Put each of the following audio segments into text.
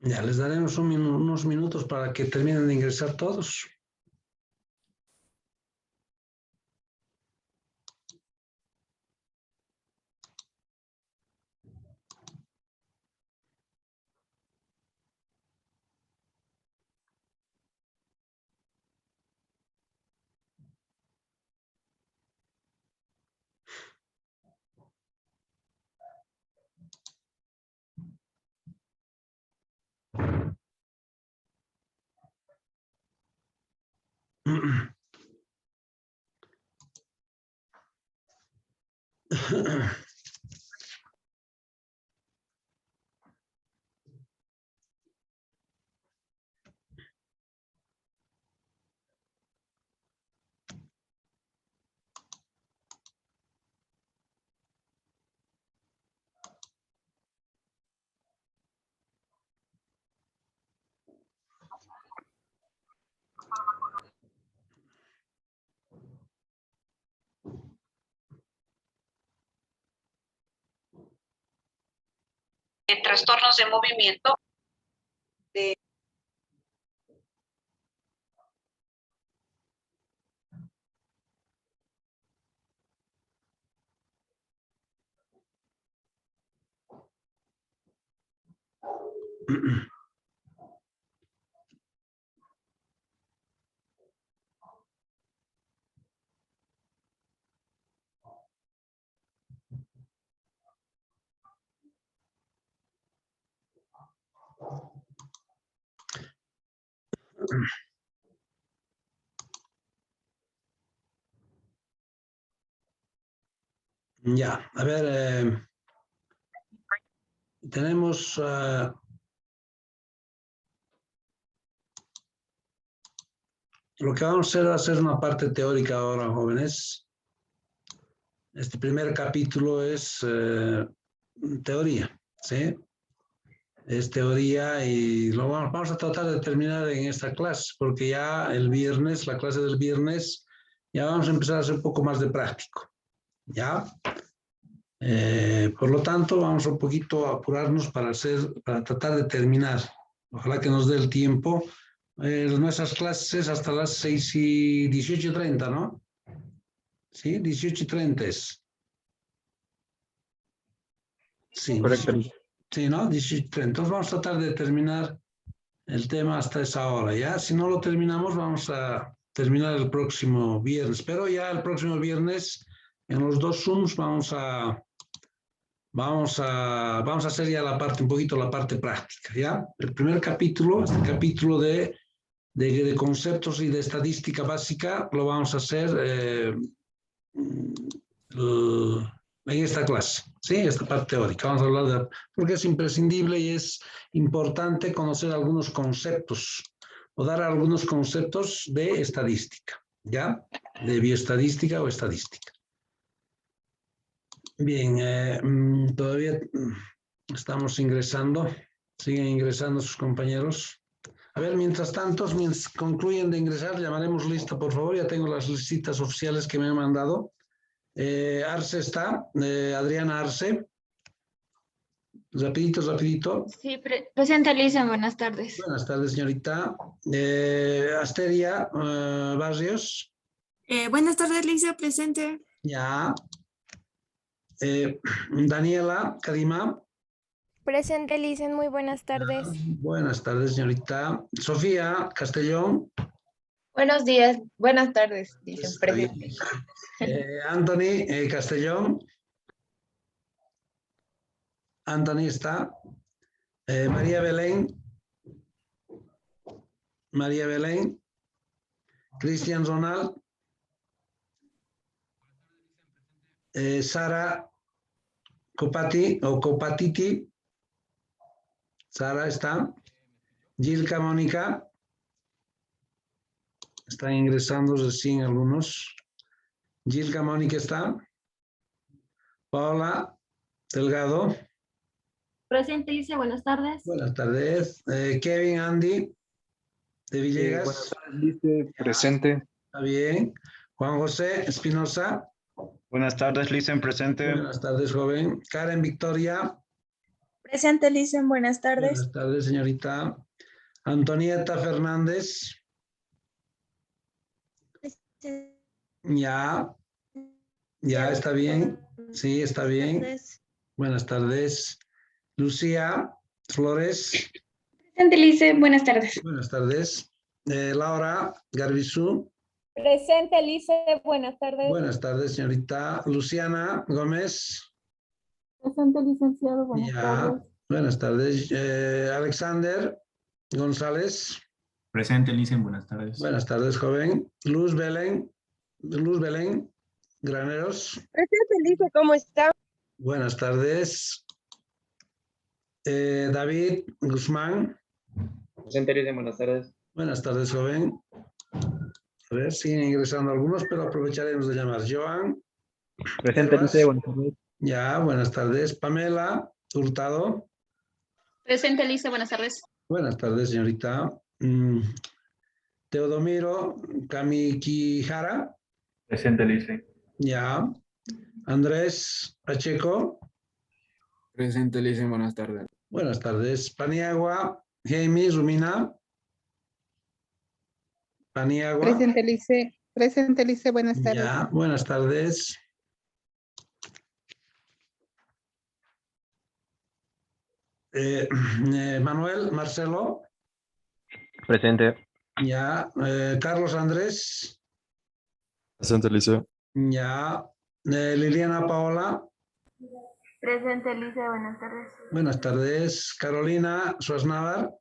Ya les daremos unos minutos para que terminen de ingresar todos. Trastornos de movimiento. Ya, a ver, tenemos lo que vamos a hacer va a ser una parte teórica ahora, jóvenes. Este primer capítulo es teoría, ¿sí? Es teoría y lo vamos a tratar de terminar en esta clase, porque ya el viernes, la clase del viernes, ya vamos a empezar a hacer un poco más de práctico, ¿ya? Por lo tanto, vamos un poquito a apurarnos para tratar de terminar. Ojalá que nos dé el tiempo. Nuestras clases hasta las 6:18:30, ¿no? Sí, 18:30 es. Sí, Correcto. 18, sí, ¿no? 18:30. Entonces vamos a tratar de terminar el tema hasta esa hora, ¿ya? Si no lo terminamos, vamos a terminar el próximo viernes. Pero ya el próximo viernes, en los dos Zooms, vamos a hacer ya un poquito la parte práctica, ¿ya? El primer capítulo, este capítulo de conceptos y de estadística básica, lo vamos a hacer en esta clase, ¿sí? Esta parte teórica. Vamos a hablar porque es imprescindible y es importante conocer algunos conceptos o dar algunos conceptos de estadística, ¿ya? De bioestadística o estadística. Bien, todavía estamos ingresando, siguen ingresando sus compañeros. A ver, mientras concluyen de ingresar, llamaremos lista, por favor. Ya tengo las listas oficiales que me han mandado. Arce está, Adriana Arce. Rapidito. Sí, presente Lisa, buenas tardes. Buenas tardes, señorita. Asteria Barrios. Buenas tardes, Lisa, presente. Ya. Daniela Kadima. Presente, Licen, muy buenas tardes. Buenas tardes, señorita. Sofía Castellón. Buenos días, buenas tardes, dicen presente. Anthony Castellón. Anthony está. María Belén. Cristian Ronald. Sara Copati o Copatiti. Sara está. Gilka Mónica. Están ingresando recién algunos. Gilka Mónica está. Paola Delgado. Presente Lisa, buenas tardes. Buenas tardes. Kevin Andy de Villegas. Buenas tardes, Lice, presente. Está bien. Juan José Espinosa. Buenas tardes, Licen, presente. Buenas tardes, joven. Karen Victoria. Presente, Licen. Buenas tardes. Buenas tardes, señorita. Antonieta Fernández. Ya está bien. Sí, está bien. Buenas tardes. Lucía Flores. Presente, Lice. Buenas tardes. Buenas tardes. Laura Garbizú. Presente, Lice. Buenas tardes. Buenas tardes, señorita. Luciana Gómez. Presente, licenciado. Buenas tardes. Buenas tardes. Alexander González. Presente, Licen. Buenas tardes. Buenas tardes, joven. Luz Belén Graneros. Presente, Lice, ¿cómo está? Buenas tardes. David Guzmán. Presente, Licen. Buenas tardes. Buenas tardes, joven. A ver, siguen ingresando algunos, pero aprovecharemos de llamar. Joan. Presente, Licen. Buenas tardes. Ya, buenas tardes. Pamela Hurtado. Presente, Lice. Buenas tardes. Buenas tardes, señorita. Teodomiro Kamikihara. Presente, Licen. Ya. Andrés Pacheco. Presente, Licen. Buenas tardes. Buenas tardes. Paniagua Jaime Rumina. Paniagua. Presente, Lice. Presente, Lice, buenas tardes. Ya, buenas tardes. Manuel Marcelo. Presente. Ya. Carlos Andrés. Presente, Licen. Ya. Liliana Paola. Presente, Lice. Buenas tardes. Buenas tardes. Carolina Suaznavar.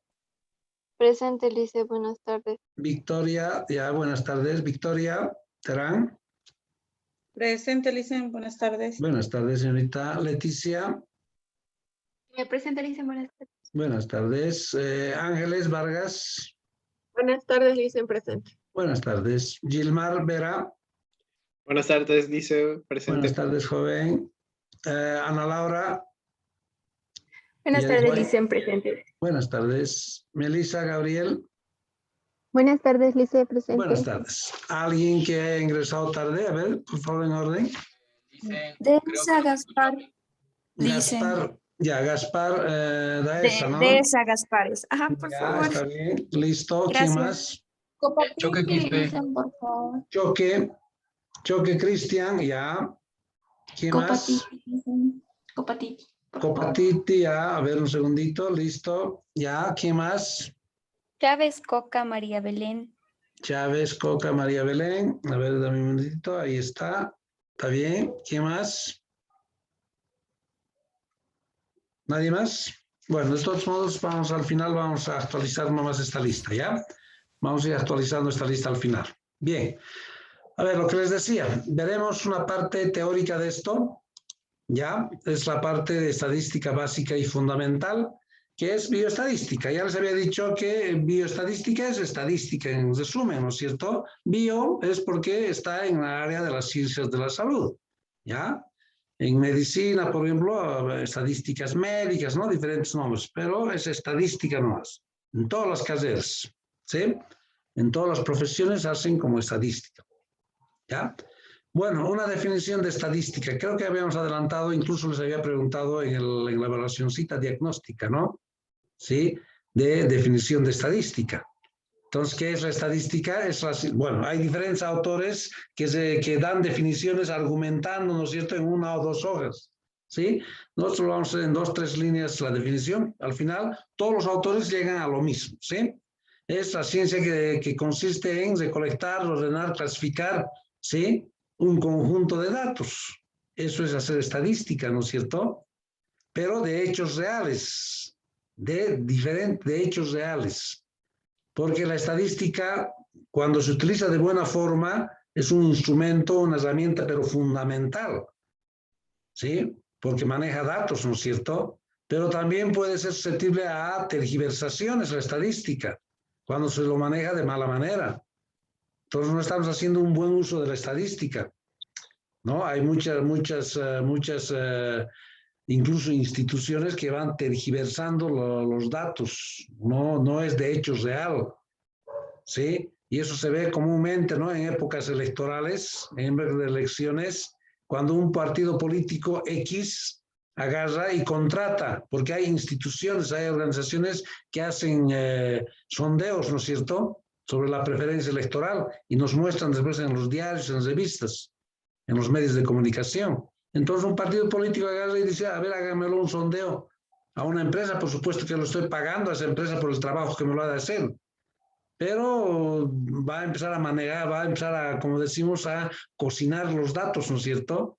Presente, Lice. Buenas tardes. Victoria. Ya, buenas tardes. Victoria Terán. Presente, Licen. Buenas tardes. Buenas tardes, señorita. Leticia. Presente, Lice. Buenas tardes. Buenas tardes. Ángeles Vargas. Buenas tardes, Lice, presente. Buenas tardes. Gilmar Vera. Buenas tardes, Licen. Presente. Buenas tardes, joven. Ana Laura. Buenas Ya tardes, después. Licen. Presente. Buenas tardes. Melissa Gabriel. Buenas tardes, Lice. Presente. Buenas tardes. ¿Alguien que haya ingresado tarde? A ver, por favor, en orden. Dehesa Gaspar. Gaspar. Ya, Gaspar Daesa, ¿no? Dehesa Gaspares. Ajá, por Ya, favor. está bien. Listo. ¿Quién Gracias. más? Choque Quispe. Licen, por favor. Choque Cristian, ya. ¿Quién más? Copatiti. Copatiti, ya. A ver, un segundito. Listo. Ya. ¿Quién más? Chávez Coca María Belén. Chávez, Coca, María Belén. A ver, dame un minutito. Ahí está. Está bien. ¿Quién más? ¿Nadie más? Bueno, de todos modos, al final vamos a actualizar nomás esta lista, ¿ya? Vamos a ir actualizando esta lista al final. Bien. A ver, lo que les decía, veremos una parte teórica de esto, ¿ya? Es la parte de estadística básica y fundamental, que es bioestadística. Ya les había dicho que bioestadística es estadística en resumen, ¿no es cierto? Bio es porque está en la área de las ciencias de la salud, ¿ya? En medicina, por ejemplo, estadísticas médicas, ¿no? Diferentes nombres, pero es estadística nomás, en todas las carreras, ¿sí? En todas las profesiones hacen como estadística, ¿ya? Bueno, una definición de estadística, creo que habíamos adelantado, incluso les había preguntado en la evaluacióncita diagnóstica, ¿no? ¿Sí? De definición de estadística. Entonces, ¿qué es la estadística? Bueno, hay diferentes autores que dan definiciones argumentando, ¿no es cierto?, en una o dos hojas, ¿sí? Nosotros vamos a hacer en 2 o 3 líneas la definición. Al final, todos los autores llegan a lo mismo, ¿sí? Es la ciencia que consiste en recolectar, ordenar, clasificar, ¿sí?, un conjunto de datos. Eso es hacer estadística, ¿no es cierto? Pero de hechos reales, de hechos reales. Porque la estadística, cuando se utiliza de buena forma, es un instrumento, una herramienta, pero fundamental, ¿sí? Porque maneja datos, ¿no es cierto? Pero también puede ser susceptible a tergiversaciones la estadística, cuando se lo maneja de mala manera. Entonces no estamos haciendo un buen uso de la estadística, ¿no? Hay muchas incluso instituciones que van tergiversando los datos, no es de hechos real, ¿sí? Y eso se ve comúnmente, ¿no?, en épocas electorales, en vez de elecciones, cuando un partido político X agarra y contrata, porque hay instituciones, hay organizaciones que hacen sondeos, ¿no es cierto?, sobre la preferencia electoral y nos muestran después en los diarios, en las revistas, en los medios de comunicación. Entonces un partido político agarra y dice, a ver, hágamelo un sondeo a una empresa, por supuesto que lo estoy pagando a esa empresa por el trabajo que me lo ha de hacer, pero va a empezar a manejar, va a empezar a, como decimos, a cocinar los datos, ¿no es cierto?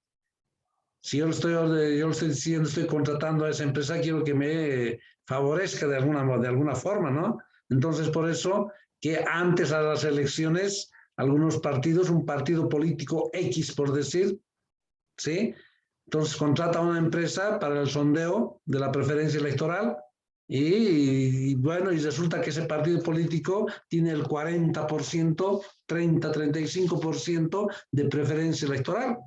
Si yo le estoy diciendo, estoy contratando a esa empresa, quiero que me favorezca de alguna forma, ¿no? Entonces, por eso que antes a las elecciones, algunos partidos, un partido político X, por decir, ¿sí? Entonces contrata a una empresa para el sondeo de la preferencia electoral y bueno, y resulta que ese partido político tiene el 40%, 30, 35% de preferencia electoral,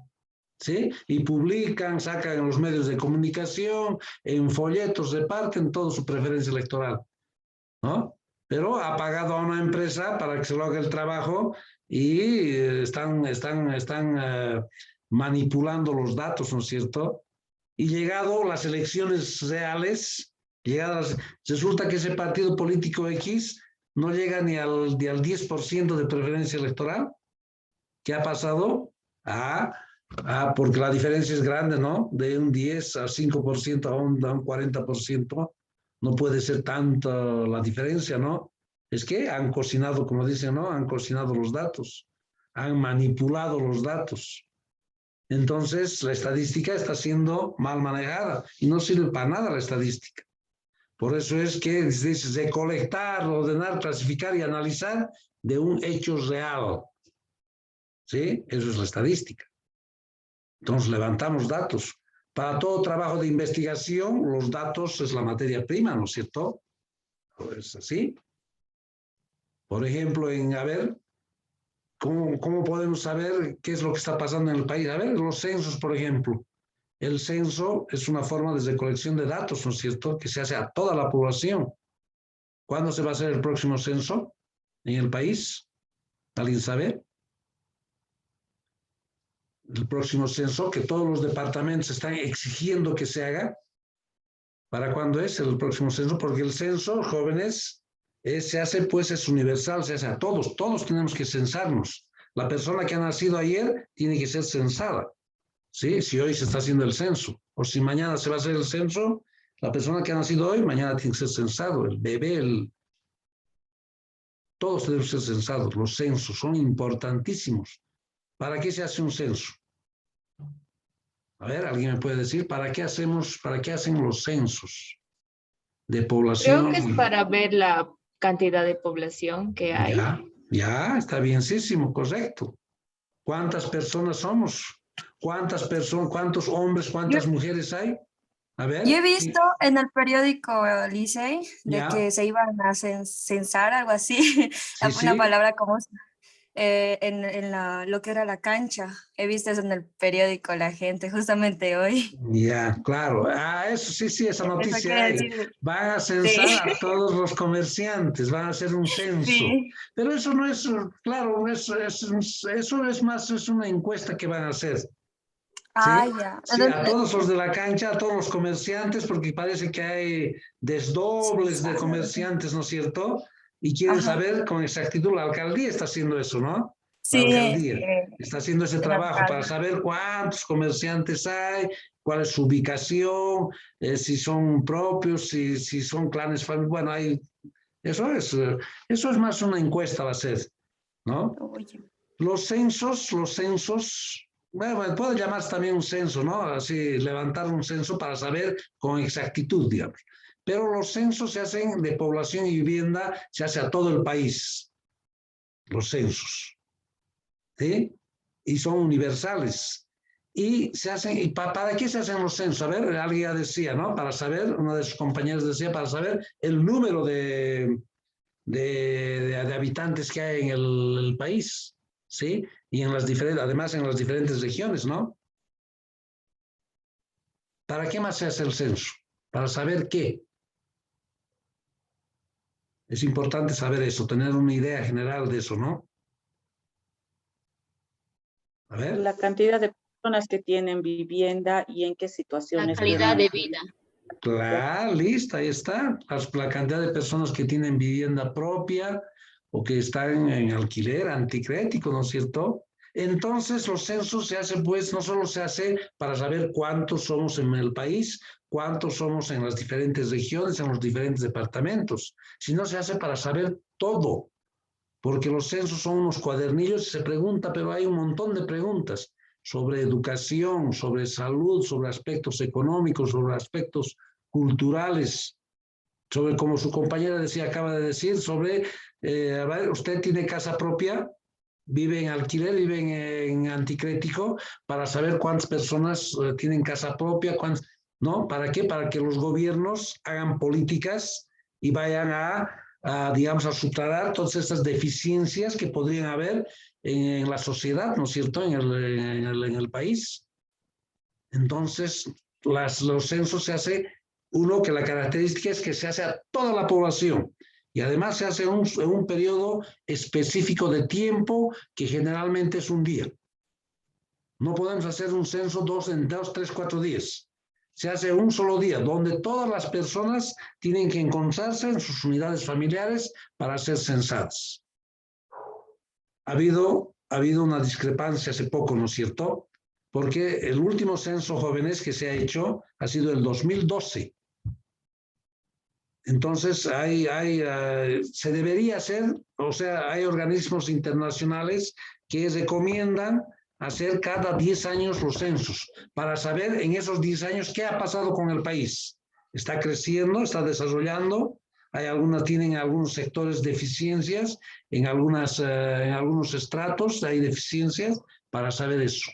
¿sí? Y publican, sacan en los medios de comunicación, en folletos, reparten toda su preferencia electoral, ¿no? Pero ha pagado a una empresa para que se lo haga el trabajo y están manipulando los datos, ¿no es cierto? Y llegado las elecciones reales, resulta que ese partido político X no llega ni al 10% de preferencia electoral. ¿Qué ha pasado? Porque la diferencia es grande, ¿no? De un 10 a 5% a un 40%. No puede ser tanta la diferencia, ¿no? Es que han cocinado, como dicen, ¿no? Han cocinado los datos, han manipulado los datos. Entonces, la estadística está siendo mal manejada y no sirve para nada la estadística. Por eso es que dices recolectar, ordenar, clasificar y analizar de un hecho real. ¿Sí? Eso es la estadística. Entonces, levantamos datos. Para todo trabajo de investigación, los datos es la materia prima, ¿no es cierto? Es así. Por ejemplo, a ver, ¿cómo podemos saber qué es lo que está pasando en el país? A ver, los censos, por ejemplo. El censo es una forma de recolección de datos, ¿no es cierto?, que se hace a toda la población. ¿Cuándo se va a hacer el próximo censo en el país? ¿Alguien sabe? El próximo censo, que todos los departamentos están exigiendo que se haga. ¿Para cuándo es el próximo censo? Porque el censo, jóvenes, se hace, pues es universal, se hace a todos. Todos tenemos que censarnos. La persona que ha nacido ayer tiene que ser censada. ¿Sí? Si hoy se está haciendo el censo, o si mañana se va a hacer el censo, la persona que ha nacido hoy, mañana tiene que ser censado, el bebé, todos deben ser censados. Los censos son importantísimos. ¿Para qué se hace un censo? A ver, ¿alguien me puede decir para qué hacen los censos de población? Creo que es para ver la cantidad de población que hay. Ya, está bienísimo, correcto. ¿Cuántas personas somos? ¿Cuántos hombres, cuántas mujeres hay? A ver. Yo he visto en el periódico Licey de que se iban a censar, algo así, una palabra como en lo que era la cancha. He visto eso en el periódico, la gente, justamente hoy. Ya, claro. Eso sí, esa noticia hay. Van a censar a todos los comerciantes, van a hacer un censo. Sí. Pero eso no es, claro, eso es más, es una encuesta que van a hacer. ¿Sí? Ya. Sí, a todos los de la cancha, a todos los comerciantes, porque parece que hay desdobles de comerciantes, ¿no es cierto? Y quieren saber con exactitud, la alcaldía está haciendo eso, ¿no? La alcaldía está haciendo ese trabajo para saber cuántos comerciantes hay, cuál es su ubicación, si son propios, si son clanes familiares. Bueno, eso es más una encuesta va a ser, ¿no? Los censos, bueno, puede llamarse también un censo, ¿no? Así, levantar un censo para saber con exactitud, digamos. Pero los censos se hacen de población y vivienda, se hace a todo el país, los censos, ¿sí? Y son universales. Y se hacen, ¿y para qué se hacen los censos? A ver, alguien decía, ¿no? Para saber, uno de sus compañeros decía, para saber el número de habitantes que hay en el país, ¿sí? Y además en las diferentes regiones, ¿no? ¿Para qué más se hace el censo? Para saber qué. Es importante saber eso, tener una idea general de eso, ¿no? A ver. La cantidad de personas que tienen vivienda y en qué situaciones. La calidad de vida. Claro, listo, ahí está. La cantidad de personas que tienen vivienda propia o que están en alquiler anticrético, ¿no es cierto? Entonces, los censos se hacen, pues, no solo se hace para saber cuántos somos en el país, cuántos somos en las diferentes regiones, en los diferentes departamentos, sino se hace para saber todo, porque los censos son unos cuadernillos y se pregunta, pero hay un montón de preguntas sobre educación, sobre salud, sobre aspectos económicos, sobre aspectos culturales, sobre, como su compañera decía, acaba de decir, sobre, ¿usted tiene casa propia? ¿Vive en alquiler? ¿Vive en anticrético? Para saber cuántas personas tienen casa propia, ¿no? ¿Para qué? Para que los gobiernos hagan políticas y vayan digamos, a subsanar todas estas deficiencias que podrían haber en la sociedad, ¿no es cierto?, en el país. Entonces, los censos se hace, uno, que la característica es que se hace a toda la población y además se hace en un periodo específico de tiempo que generalmente es un día. No podemos hacer un censo en 2, 3, 4 días. Se hace un solo día, donde todas las personas tienen que encontrarse en sus unidades familiares para ser censadas. Ha habido una discrepancia hace poco, ¿no es cierto? Porque el último censo jóvenes que se ha hecho ha sido el 2012. Entonces, se debería hacer, o sea, hay organismos internacionales que recomiendan hacer cada 10 años los censos, para saber en esos 10 años qué ha pasado con el país. ¿Está creciendo? ¿Está desarrollando? Tienen algunos sectores deficiencias, en algunos estratos hay deficiencias, para saber eso.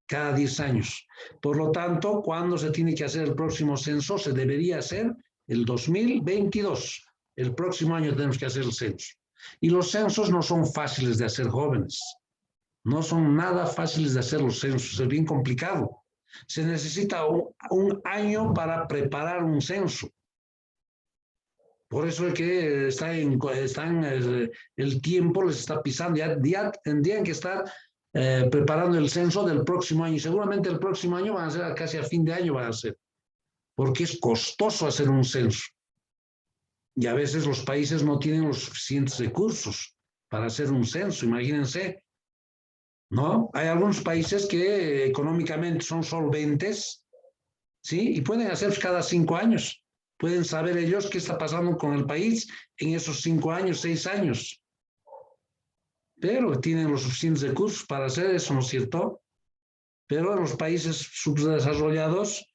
Cada 10 años. Por lo tanto, ¿cuándo se tiene que hacer el próximo censo? Se debería hacer el 2022. El próximo año tenemos que hacer el censo. Y los censos no son fáciles de hacer, jóvenes. No son nada fáciles de hacer los censos, es bien complicado. Se necesita un año para preparar un censo. Por eso es que el tiempo les está pisando. Ya tendrían que estar preparando el censo del próximo año. Y seguramente el próximo año van a ser, casi a fin de año van a ser. Porque es costoso hacer un censo. Y a veces los países no tienen los suficientes recursos para hacer un censo, imagínense. ¿No? Hay algunos países que económicamente son solventes, ¿sí? Y pueden hacer cada 5 años. Pueden saber ellos qué está pasando con el país en esos 5 años, 6 años. Pero tienen los suficientes recursos para hacer eso, ¿no es cierto? Pero en los países subdesarrollados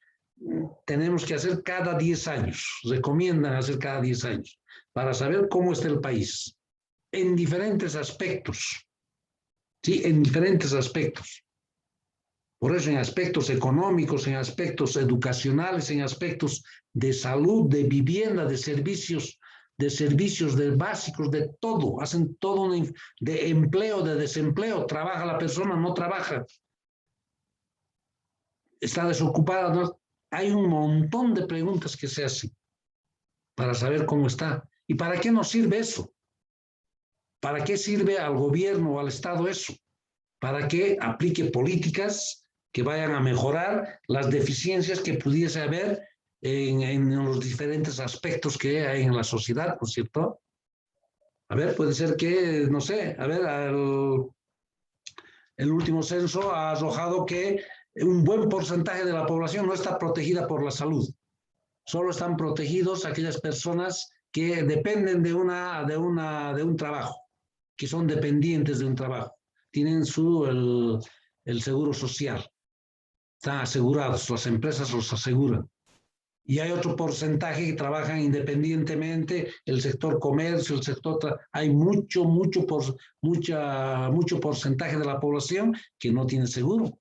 tenemos que hacer cada 10 años. Recomiendan hacer cada 10 años para saber cómo está el país en diferentes aspectos. Sí, en diferentes aspectos. Por eso en aspectos económicos, en aspectos educacionales, en aspectos de salud, de vivienda, de servicios de básicos, de todo. Hacen todo de empleo, de desempleo. Trabaja la persona, no trabaja. Está desocupada. ¿No? Hay un montón de preguntas que se hacen para saber cómo está. ¿Y para qué nos sirve eso? ¿Para qué sirve al gobierno o al Estado eso? Para que aplique políticas que vayan a mejorar las deficiencias que pudiese haber en los diferentes aspectos que hay en la sociedad, ¿no es cierto? A ver, puede ser que, no sé, a ver, el último censo ha arrojado que un buen porcentaje de la población no está protegida por la salud. Solo están protegidos aquellas personas que dependen de un trabajo, que son dependientes de un trabajo. Tienen el seguro social. Están asegurados, las empresas los aseguran. Y hay otro porcentaje que trabajan independientemente, el sector comercio, el sector... Hay mucho porcentaje de la población que no tiene seguro.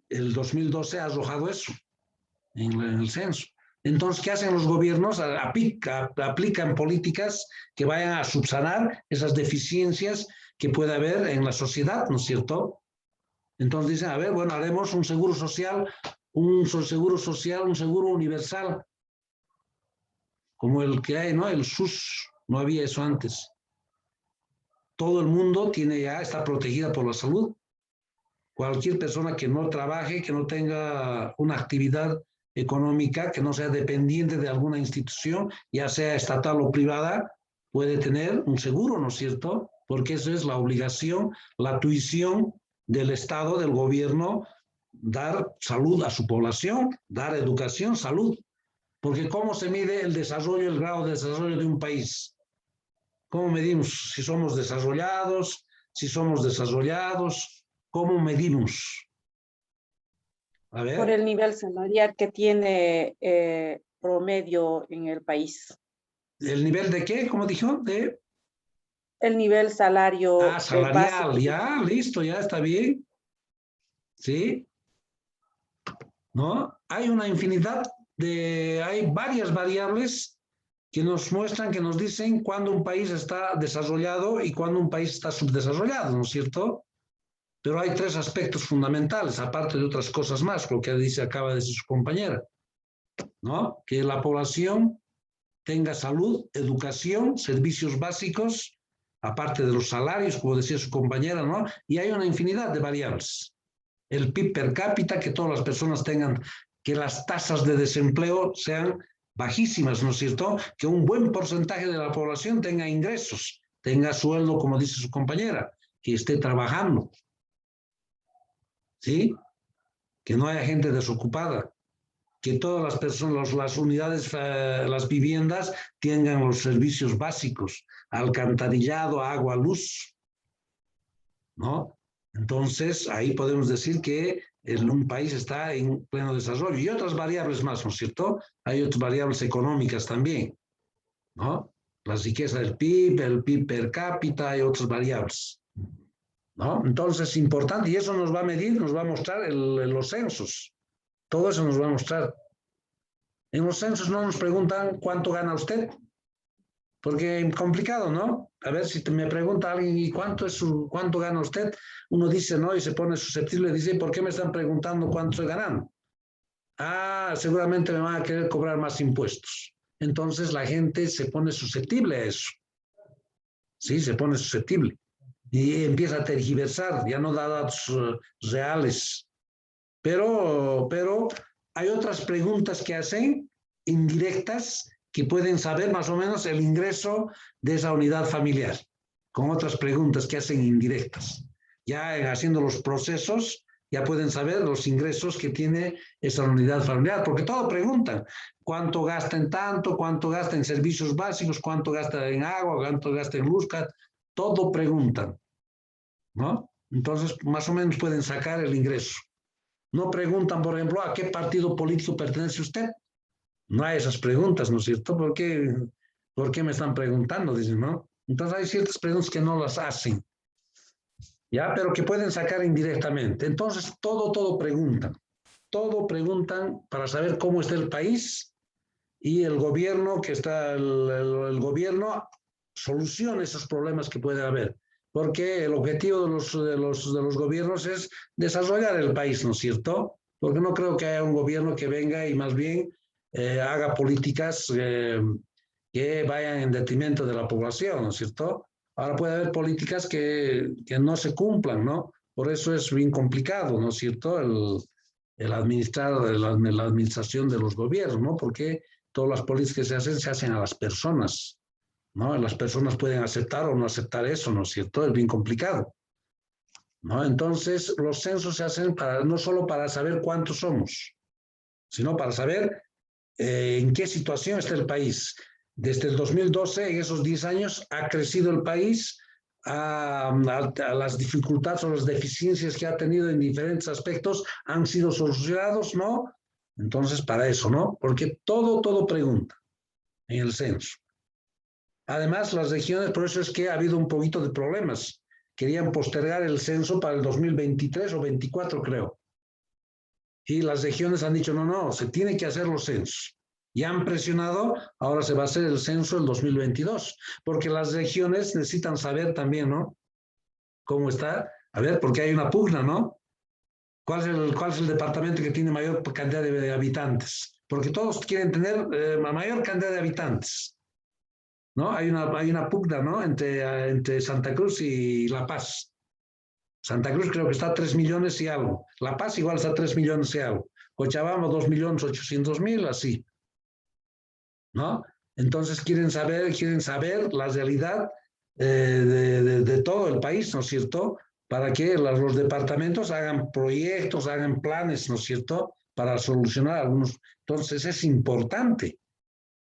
El 2012 ha arrojado eso en el censo. Entonces, ¿qué hacen los gobiernos? Aplican políticas que vayan a subsanar esas deficiencias que puede haber en la sociedad, ¿no es cierto? Entonces dicen, a ver, bueno, haremos un seguro social, un seguro universal, como el que hay, ¿no? El SUS, no había eso antes. Todo el mundo está protegida por la salud. Cualquier persona que no trabaje, que no tenga una actividad económica, que no sea dependiente de alguna institución, ya sea estatal o privada, puede tener un seguro, ¿no es cierto? Porque eso es la obligación, la tuición del Estado, del gobierno, dar salud a su población, dar educación, salud. Porque ¿cómo se mide el desarrollo, el grado de desarrollo de un país? ¿Cómo medimos si somos desarrollados, si somos desarrollados? ¿Cómo medimos? A ver. Por el nivel salarial que tiene promedio en el país. ¿El nivel de qué? ¿Cómo dijo? De... El nivel salario. Ah, salarial, básico. ya, listo, ya está bien. ¿Sí? ¿No? Hay una infinidad hay varias variables que nos muestran, que nos dicen cuándo un país está desarrollado y cuándo un país está subdesarrollado, ¿no es cierto? Pero hay tres aspectos fundamentales, aparte de otras cosas más, lo que acaba de decir su compañera, ¿no? Que la población tenga salud, educación, servicios básicos, aparte de los salarios, como decía su compañera, ¿no? Y hay una infinidad de variables. El PIB per cápita, que todas las personas tengan, que las tasas de desempleo sean bajísimas, ¿no es cierto? Que un buen porcentaje de la población tenga ingresos, tenga sueldo, como dice su compañera, que esté trabajando. ¿Sí? Que no haya gente desocupada, que todas las personas, las unidades, las viviendas tengan los servicios básicos, alcantarillado, agua, luz, ¿no? Entonces, ahí podemos decir que un país está en pleno desarrollo. Y otras variables más, ¿no es cierto? Hay otras variables económicas también, ¿no? La riqueza del PIB, el PIB per cápita, hay otras variables, ¿no? Entonces, es importante, y eso nos va a medir, nos va a mostrar los censos. Todo eso nos va a mostrar. En los censos no nos preguntan cuánto gana usted, porque es complicado, ¿no? A ver, si me pregunta alguien, ¿y cuánto gana usted? Uno dice, no, y se pone susceptible y dice, ¿por qué me están preguntando cuánto estoy ganando? Ah, seguramente me van a querer cobrar más impuestos. Entonces la gente se pone susceptible a eso. Sí, se pone susceptible. Y empieza a tergiversar, ya no da datos reales. Pero hay otras preguntas que hacen, indirectas, que pueden saber más o menos el ingreso de esa unidad familiar, con otras preguntas que hacen indirectas. Ya haciendo los procesos, ya pueden saber los ingresos que tiene esa unidad familiar, porque todo preguntan, cuánto gasta en tanto, cuánto gasta en servicios básicos, cuánto gasta en agua, cuánto gasta en luz, todo preguntan, ¿no? Entonces, más o menos pueden sacar el ingreso. No preguntan, por ejemplo, ¿a qué partido político pertenece usted? No hay esas preguntas, ¿no es cierto? ¿Por qué me están preguntando? Dicen, ¿no? Entonces hay ciertas preguntas que no las hacen, ¿ya? Pero que pueden sacar indirectamente. Entonces todo preguntan para saber cómo está el país y el gobierno el gobierno soluciona esos problemas que puede haber. Porque el objetivo de los gobiernos es desarrollar el país, ¿no es cierto? Porque no creo que haya un gobierno que venga y más bien haga políticas que vayan en detrimento de la población, ¿no es cierto? Ahora puede haber políticas que no se cumplan, ¿no? Por eso es bien complicado, ¿no es cierto? El administrar, la administración de los gobiernos, ¿no? Porque todas las políticas que se hacen a las personas, ¿no? Las personas pueden aceptar o no aceptar eso, ¿no es cierto? Es bien complicado, ¿no? Entonces, los censos se hacen no solo para saber cuántos somos, sino para saber en qué situación está el país. Desde el 2012, en esos 10 años, ha crecido el país a las dificultades o las deficiencias que ha tenido en diferentes aspectos, han sido solucionados, ¿no? Entonces, para eso, ¿no? Porque todo pregunta en el censo. Además, las regiones, por eso es que ha habido un poquito de problemas. Querían postergar el censo para el 2023 o 24, creo. Y las regiones han dicho, no, se tiene que hacer los censos. Ya han presionado, ahora se va a hacer el censo el 2022, porque las regiones necesitan saber también, ¿no? ¿Cómo está? A ver, porque hay una pugna, ¿no? ¿Cuál es el departamento que tiene mayor cantidad de habitantes? Porque todos quieren tener mayor cantidad de habitantes, ¿no? Hay una pugna, ¿no? Entre Santa Cruz y La Paz. Santa Cruz creo que está a 3 millones y algo. La Paz igual está a 3 millones y algo. Cochabamba 2.800.000, así. ¿No? Entonces quieren saber la realidad de todo el país, ¿no es cierto? Para que los departamentos hagan proyectos, hagan planes, ¿no es cierto? Para solucionar algunos. Entonces es importante.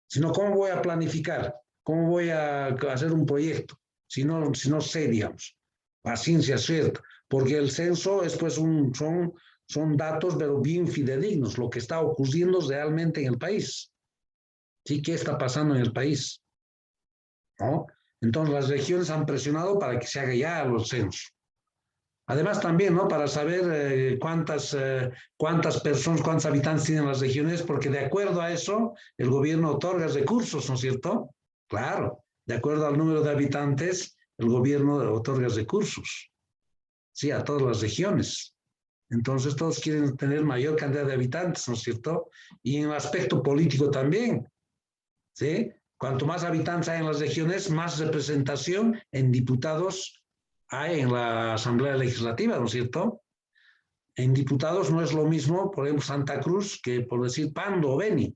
Si no, ¿cómo voy a planificar? ¿Cómo voy a hacer un proyecto? Si no sé, digamos, a ciencia cierta. Porque el censo es, pues, son datos, pero bien fidedignos, lo que está ocurriendo realmente en el país. ¿Sí? ¿Qué está pasando en el país? ¿No? Entonces, las regiones han presionado para que se haga ya los censos. Además, también, ¿no? Para saber cuántas personas, cuántos habitantes tienen las regiones, porque de acuerdo a eso, el gobierno otorga recursos, ¿no es cierto? Claro, de acuerdo al número de habitantes, el gobierno otorga recursos. Sí, a todas las regiones. Entonces, todos quieren tener mayor cantidad de habitantes, ¿no es cierto? Y en el aspecto político también, ¿sí? Cuanto más habitantes hay en las regiones, más representación en diputados hay en la Asamblea Legislativa, ¿no es cierto? En diputados no es lo mismo, por ejemplo, Santa Cruz, que por decir Pando o Beni.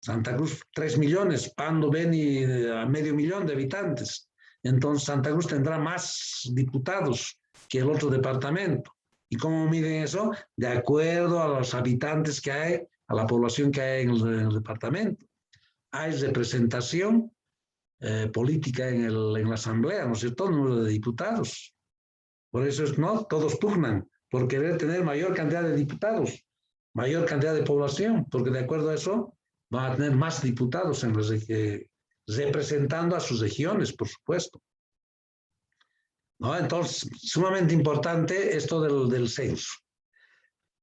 Santa Cruz, 3 millones, Pando, Beni, a 500.000 de habitantes. Entonces, Santa Cruz tendrá más diputados que el otro departamento. ¿Y cómo miden eso? De acuerdo a los habitantes que hay, a la población que hay en el departamento. Hay representación política en la Asamblea, ¿no es cierto? El número de diputados. Por eso no, todos pugnan por querer tener mayor cantidad de diputados, mayor cantidad de población, porque de acuerdo a eso van a tener más diputados representando a sus regiones, por supuesto. ¿No? Entonces, sumamente importante esto del censo.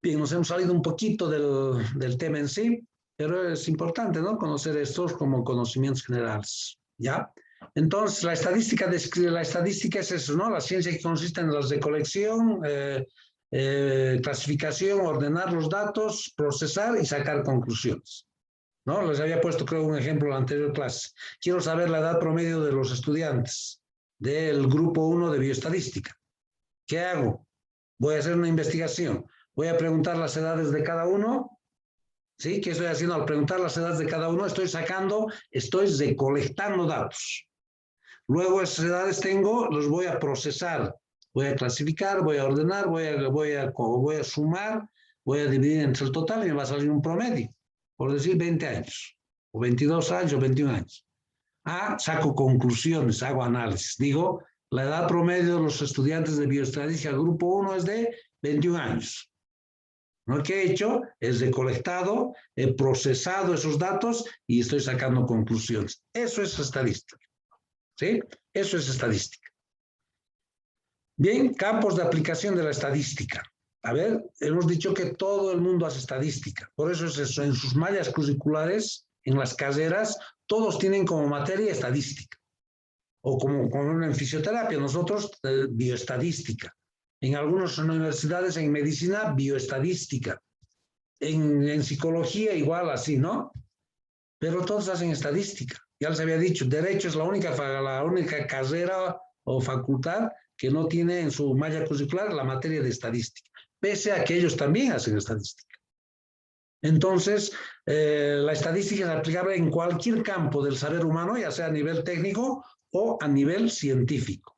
Bien, nos hemos salido un poquito del tema en sí, pero es importante, ¿no? Conocer estos como conocimientos generales, ¿ya? Entonces, la estadística es eso, ¿no? La ciencia que consiste en la recolección, clasificación, ordenar los datos, procesar y sacar conclusiones, ¿no? Les había puesto, creo, un ejemplo en la anterior clase. Quiero saber la edad promedio de los estudiantes del grupo 1 de bioestadística. ¿Qué hago? Voy a hacer una investigación. Voy a preguntar las edades de cada uno. ¿Sí? ¿Qué estoy haciendo? Al preguntar las edades de cada uno, estoy recolectando datos. Luego esas edades los voy a procesar, voy a clasificar, voy a ordenar, voy a sumar, voy a dividir entre el total y me va a salir un promedio. Por decir 20 años, o 22 años, o 21 años. Saco conclusiones, hago análisis. Digo, la edad promedio de los estudiantes de bioestadística grupo 1 es de 21 años. Lo que he hecho es recolectado, he procesado esos datos y estoy sacando conclusiones. Eso es estadística. ¿Sí? Eso es estadística. Bien, campos de aplicación de la estadística. A ver, hemos dicho que todo el mundo hace estadística. Por eso es eso. En sus mallas curriculares, en las carreras, todos tienen como materia estadística. O como en fisioterapia, nosotros bioestadística. En algunas universidades, en medicina, bioestadística. En psicología igual así, ¿no? Pero todos hacen estadística. Ya les había dicho, derecho es la única carrera o facultad que no tiene en su malla curricular la materia de estadística, pese a que ellos también hacen estadística. Entonces, la estadística es aplicable en cualquier campo del saber humano, ya sea a nivel técnico o a nivel científico.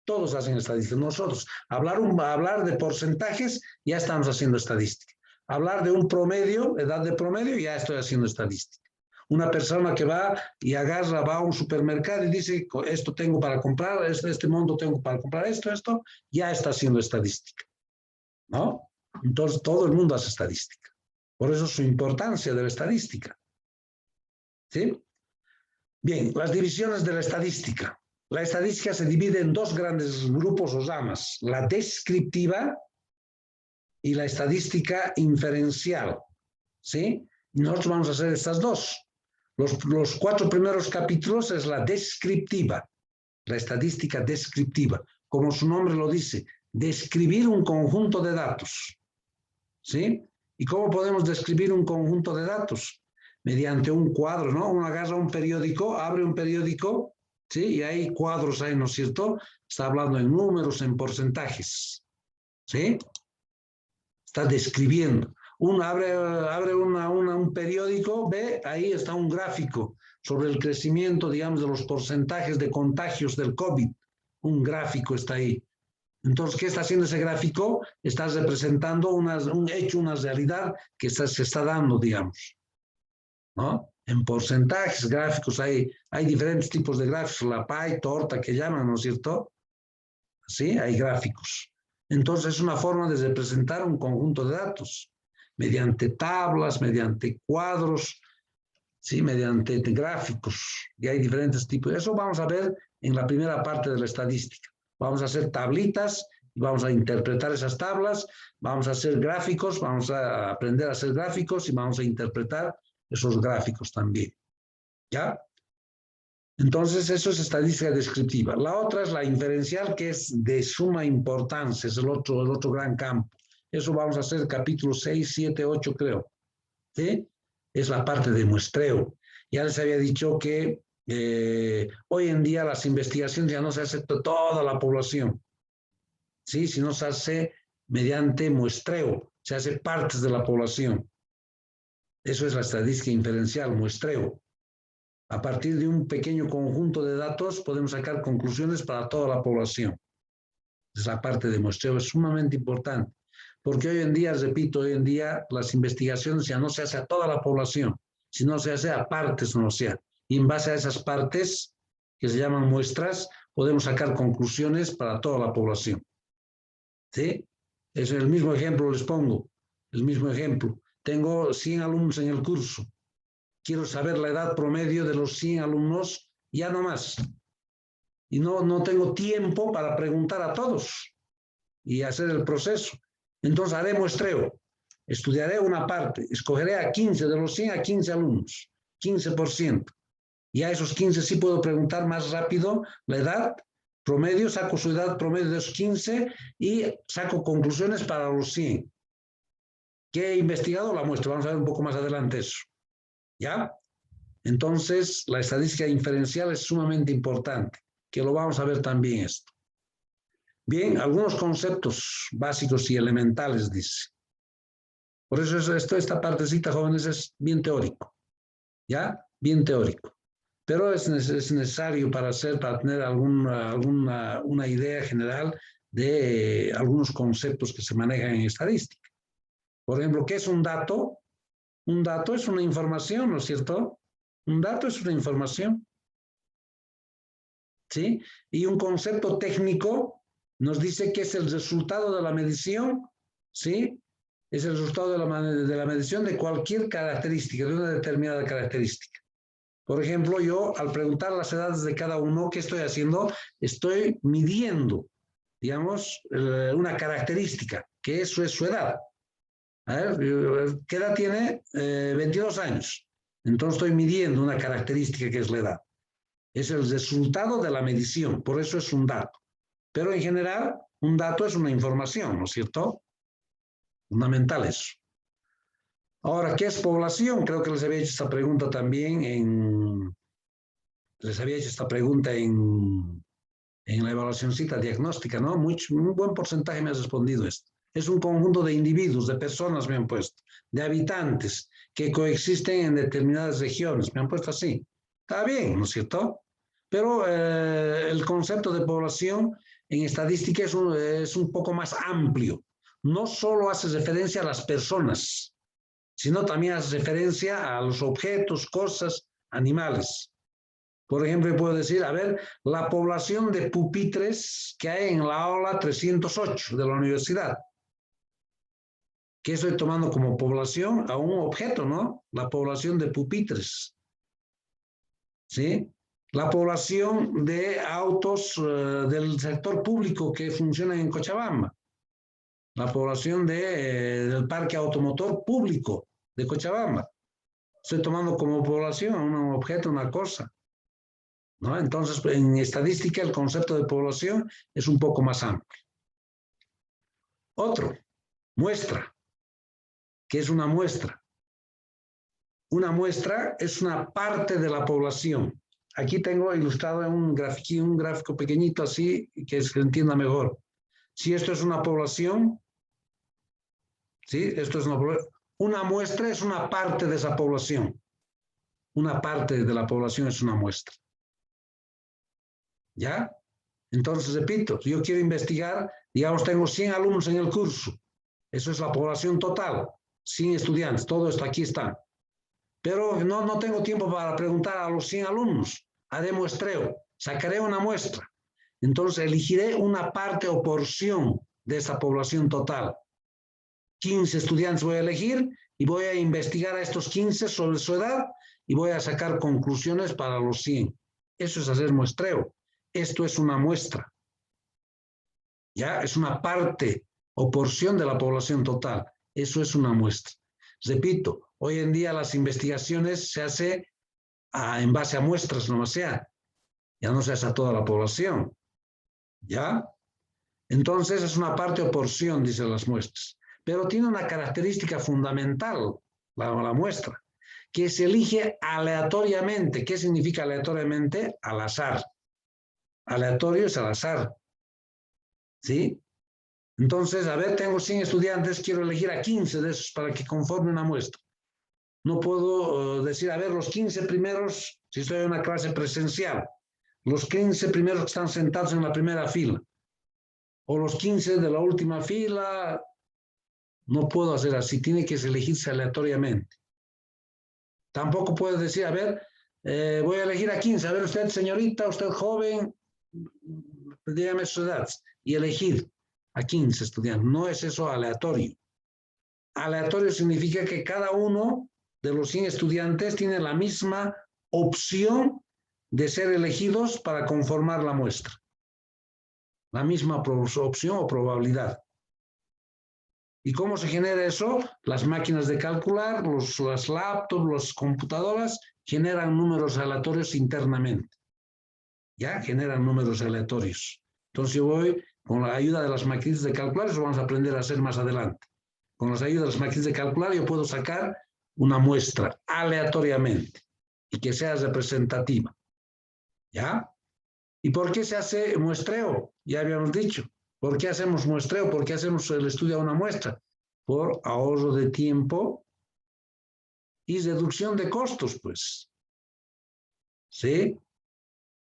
Todos hacen estadística. Nosotros, hablar de porcentajes, ya estamos haciendo estadística. Hablar de un promedio, edad de promedio, ya estoy haciendo estadística. Una persona que va a un supermercado y dice, esto tengo para comprar, este monto tengo para comprar esto, ya está haciendo estadística. ¿No? Entonces, todo el mundo hace estadística. Por eso su importancia de la estadística. ¿Sí? Bien, las divisiones de la estadística. La estadística se divide en dos grandes grupos o ramas, la descriptiva y la estadística inferencial. ¿Sí? Nosotros vamos a hacer estas dos. Los 4 primeros capítulos es la descriptiva, la estadística descriptiva. Como su nombre lo dice, describir un conjunto de datos. ¿Sí? ¿Y cómo podemos describir un conjunto de datos? Mediante un cuadro, ¿no? Uno agarra un periódico, abre un periódico, ¿sí? Y hay cuadros ahí, ¿no es cierto? Está hablando en números, en porcentajes, ¿sí? Está describiendo. Uno abre un periódico, ve, ahí está un gráfico sobre el crecimiento, digamos, de los porcentajes de contagios del COVID. Un gráfico está ahí. Entonces, ¿qué está haciendo ese gráfico? Está representando un hecho, una realidad que se está dando, digamos, ¿no? En porcentajes, gráficos, hay diferentes tipos de gráficos, la pie, torta que llaman, ¿no es cierto? Sí, hay gráficos. Entonces, es una forma de representar un conjunto de datos, mediante tablas, mediante cuadros, ¿sí? Mediante gráficos, y hay diferentes tipos. Eso vamos a ver en la primera parte de la estadística. Vamos a hacer tablitas y vamos a interpretar esas tablas, vamos a hacer gráficos, vamos a aprender a hacer gráficos y vamos a interpretar esos gráficos también. ¿Ya? Entonces, eso es estadística descriptiva. La otra es la inferencial, que es de suma importancia, es el otro gran campo. Eso vamos a hacer capítulo 6, 7, 8, creo. ¿Sí? Es la parte de muestreo. Ya les había dicho que hoy en día las investigaciones ya no se hacen de toda la población, ¿sí? Sino se hace mediante muestreo, se hace partes de la población. Eso es la estadística inferencial, muestreo. A partir de un pequeño conjunto de datos podemos sacar conclusiones para toda la población. Es la parte de muestreo, es sumamente importante, porque hoy en día, repito, hoy en día las investigaciones ya no se hacen a toda la población, sino se hace a partes, no sea. Y en base a esas partes, que se llaman muestras, podemos sacar conclusiones para toda la población. ¿Sí? Es el mismo ejemplo, les pongo, el mismo ejemplo. Tengo 100 alumnos en el curso. Quiero saber la edad promedio de los 100 alumnos, ya no más. Y no tengo tiempo para preguntar a todos y hacer el proceso. Entonces haré muestreo. Estudiaré una parte, escogeré a 15, de los 100 a 15 alumnos, 15%. Y a esos 15 sí puedo preguntar más rápido la edad promedio, saco su edad promedio de esos 15 y saco conclusiones para los 100. ¿Qué he investigado? La muestro. Vamos a ver un poco más adelante eso. ¿Ya? Entonces, la estadística inferencial es sumamente importante, que lo vamos a ver también esto. Bien, algunos conceptos básicos y elementales, dice. Por eso esta partecita, jóvenes, es bien teórico. ¿Ya? Bien teórico. Pero es necesario para tener una idea general de algunos conceptos que se manejan en estadística. Por ejemplo, ¿qué es un dato? Un dato es una información, ¿no es cierto? Un dato es una información. ¿Sí? Y un concepto técnico nos dice que es el resultado de la medición, ¿sí? Es el resultado de la medición de cualquier característica, de una determinada característica. Por ejemplo, yo al preguntar las edades de cada uno, ¿qué estoy haciendo? Estoy midiendo, digamos, una característica, que eso es su edad. A ver, ¿qué edad tiene? 22 años. Entonces estoy midiendo una característica que es la edad. Es el resultado de la medición, por eso es un dato. Pero en general, un dato es una información, ¿no es cierto? Fundamental eso. Ahora, ¿qué es población? Creo que les había hecho esta pregunta también en la evaluacióncita diagnóstica, ¿no? Un buen porcentaje me ha respondido esto. Es un conjunto de individuos, de personas, me han puesto, de habitantes que coexisten en determinadas regiones, me han puesto así. Está bien, ¿no es cierto? Pero el concepto de población en estadística es un poco más amplio. No solo hace referencia a las personas, sino también hace referencia a los objetos, cosas, animales. Por ejemplo, puedo decir, a ver, la población de pupitres que hay en la aula 308 de la universidad. ¿Qué estoy tomando como población? A un objeto, ¿no? La población de pupitres. ¿Sí? La población de autos del sector público que funcionan en Cochabamba. La población del parque automotor público de Cochabamba. Estoy tomando como población un objeto, una cosa, ¿no? Entonces, en estadística, el concepto de población es un poco más amplio. Otro, muestra. ¿Qué es una muestra? Una muestra es una parte de la población. Aquí tengo ilustrado en un gráfico pequeñito así, que se entienda mejor. Si esto es una población, ¿sí? Esto es una muestra, es una parte de esa población. Una parte de la población es una muestra. ¿Ya? Entonces, repito, yo quiero investigar, digamos, tengo 100 alumnos en el curso. Eso es la población total, 100 estudiantes, todo esto aquí está. Pero no tengo tiempo para preguntar a los 100 alumnos. Haré muestreo, sacaré una muestra. Entonces, elegiré una parte o porción de esa población total. 15 estudiantes voy a elegir y voy a investigar a estos 15 sobre su edad y voy a sacar conclusiones para los 100. Eso es hacer muestreo. Esto es una muestra. ¿Ya? Es una parte o porción de la población total. Eso es una muestra. Repito, hoy en día las investigaciones se hacen en base a muestras, no sea. Ya no se hace a toda la población. ¿Ya? Entonces es una parte o porción, dicen las muestras. Pero tiene una característica fundamental, la muestra, que se elige aleatoriamente. ¿Qué significa aleatoriamente? Al azar. Aleatorio es al azar. ¿Sí? Entonces, a ver, tengo 100 estudiantes, quiero elegir a 15 de esos para que conformen una muestra. No puedo decir, a ver, los 15 primeros, si estoy en una clase presencial, los 15 primeros que están sentados en la primera fila, o los 15 de la última fila. No puedo hacer así, tiene que elegirse aleatoriamente. Tampoco puedo decir, a ver, voy a elegir a 15, a ver usted señorita, usted joven, dígame su edad, y elegir a 15 estudiantes. No es eso aleatorio. Aleatorio significa que cada uno de los 100 estudiantes tiene la misma opción de ser elegidos para conformar la muestra. La misma opción o probabilidad. ¿Y cómo se genera eso? Las máquinas de calcular, las laptops, las computadoras generan números aleatorios internamente. ¿Ya? Generan números aleatorios. Entonces yo voy, con la ayuda de las máquinas de calcular, eso vamos a aprender a hacer más adelante. Con la ayuda de las máquinas de calcular yo puedo sacar una muestra aleatoriamente y que sea representativa. ¿Ya? ¿Y por qué se hace muestreo? Ya habíamos dicho. ¿Por qué hacemos muestreo? ¿Por qué hacemos el estudio a una muestra? Por ahorro de tiempo y reducción de costos, pues. ¿Sí?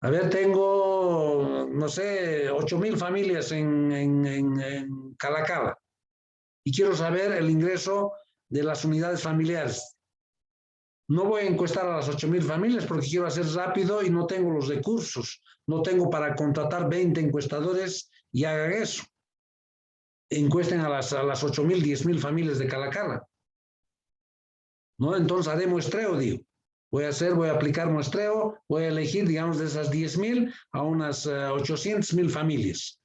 A ver, tengo, no sé, 8,000 familias en Calacala y quiero saber el ingreso de las unidades familiares. No voy a encuestar a las 8,000 familias porque quiero hacer rápido y no tengo los recursos. No tengo para contratar 20 encuestadores y hagan eso. Encuesten a las 8,000, 10,000 familias de Calacala. ¿No? Entonces haré muestreo, digo. Voy a aplicar muestreo, voy a elegir, digamos, de esas 10,000 a unas 800,000 familias.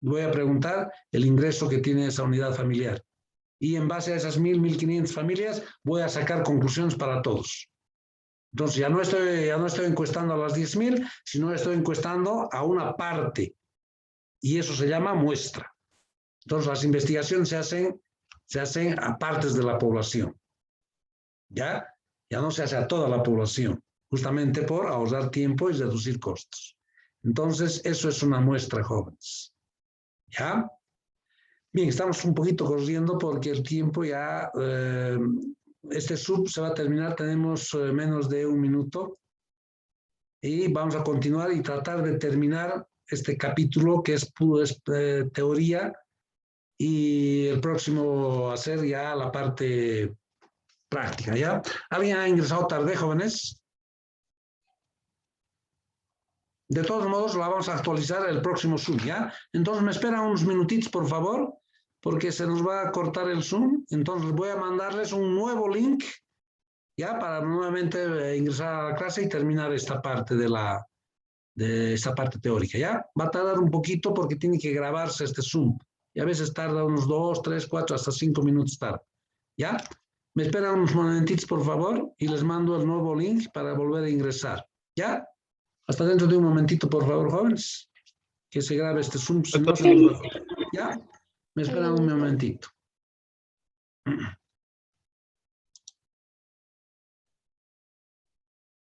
Voy a preguntar el ingreso que tiene esa unidad familiar. Y en base a esas 1,000, 1,500 familias, voy a sacar conclusiones para todos. Entonces ya no estoy encuestando a las 10,000, sino estoy encuestando a una parte. Y eso se llama muestra. Entonces las investigaciones se hacen a partes de la población. ¿Ya? Ya no se hace a toda la población, justamente por ahorrar tiempo y reducir costos. Entonces, eso es una muestra, jóvenes. ¿Ya? Bien, estamos un poquito corriendo porque el tiempo ya, este sub se va a terminar, tenemos menos de 1 minuto y vamos a continuar y tratar de terminar este capítulo que es teoría y el próximo hacer ya la parte práctica, ¿ya? ¿Alguien ha ingresado tarde, jóvenes? De todos modos, la vamos a actualizar el próximo Zoom, ¿ya? Entonces, me esperan unos minutitos, por favor, porque se nos va a cortar el Zoom. Entonces, voy a mandarles un nuevo link, ¿ya? Para nuevamente ingresar a la clase y terminar esta parte de esta parte teórica, ¿ya? Va a tardar un poquito porque tiene que grabarse este Zoom. Y a veces tarda unos 2, 3, 4, hasta 5 minutos tarde, ¿ya? Me esperan unos momentitos, por favor, y les mando el nuevo link para volver a ingresar. ¿Ya? Hasta dentro de un momentito, por favor, jóvenes. Que se grabe este Zoom. Si no, se nos va a... ¿Ya? Me esperan un momentito.